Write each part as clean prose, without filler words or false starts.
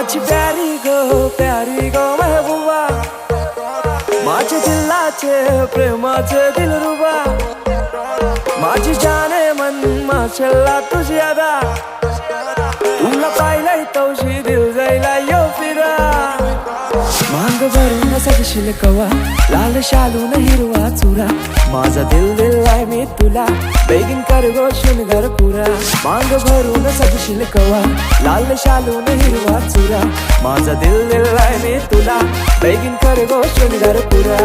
माझी प्यारी गो महबूबा, माझ्या दिलाचे प्रेमाचे दिलरुबा, माझी जाने मन माशल्ला तुझी अदा, तुला पाहिलंय तवशी दिल जायला यो फिरा. मांग भरून सगशील कवा, लाल शालून हिरवा चुरा, माझा दिल दिलाय मी तुला, बेगीन कर गो शृंगार पुरा. मांग भरून सगशील कवा, लाल शालून हिरवा चुरा, माझा दिल दिलाय मी तुला, बेगीन कर गो शृंगार पुरा.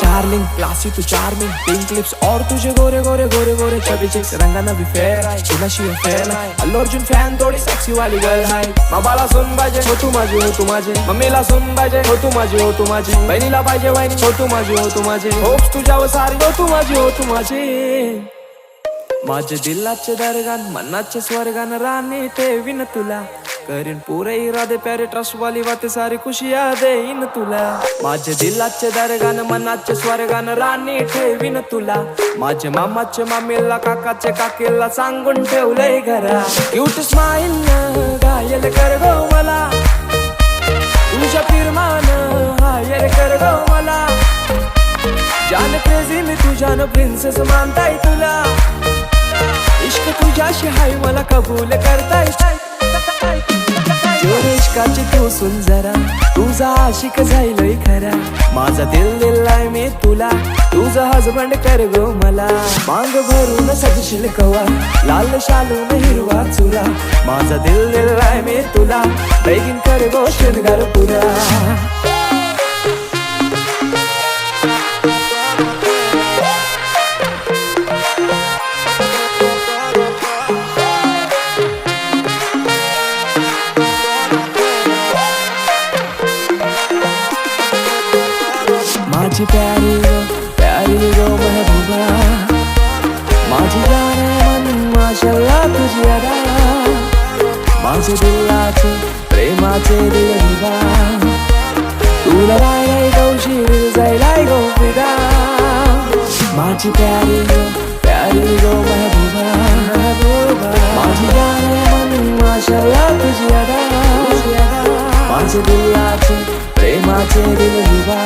डार्लिंग क्लासी तू चार्मिंग, पिंक लिप्स और तुझे गोरे गोरे गोरे गोरे चबी चिक्स, रंगाना भी फेयर आहे, तुझ्याशी फेयर नाही. अल्लू अर्जुन फॅन थोडी सेक्सी वाली गर्ल आहे. बाबाला सुन पाहिजे हो तू माझी, हो तू माझी. मम्मीला सुन पाहिजे हो तू माझी, हो तू माझी. बहिणीला पाहिजे वाहिनी हो तू माझी, हो तू माझी. होप्स तुझ्यावर सारी हो तू माझी, हो तू माझी. माझ्या दिलाचे दरगान मनाचे स्वर्गान राणी ठेवीन तुला, करीन पुरे इरादे प्यारे ट्रस्ट वाली बातें सारी खुशियां देईन तुला. माझे दिलाचे दरगान मनाचे स्वर्गान राणी ठेवीन तुला, माझे मामाचे मामीला काकाचे काकीला सांगून ठेवलंय घरा. क्यूट स्माइल घायल कर गो मला, तुझ्या फिरमान हायर कर गो मला. जान क्रेझी मी तुझ्यान प्रिन्सेस मानताय तुला, इश्क तुझ्याशी हाय मला कबूल करताय. इश्काची तू सुन जरा, तुझा आशिक जाईलय खरा, माझा दिल दिलाय मी तुला, तुझा हजबंड कर गो मला. मांग भरून सजशील कवा, लाल शालून हिरवा चुरा, माझा दिल दिलाय मी तुला, बेगीन कर गो शृंगार पुरा. माझी प्यारी गो महबूबा, माझी जाने मन माशल्ला तुझी अदा, माझे दिलाचे प्रेमाचे दिलरुबा, तुला पाहिलंय तवशी दिल जायलाय गो फिदा. माझी प्यारी गो महबूबा, माझी जाने मन माशल्ला तुझी अदा, माझे दिलाचे प्रेमाचे दिलरुबा.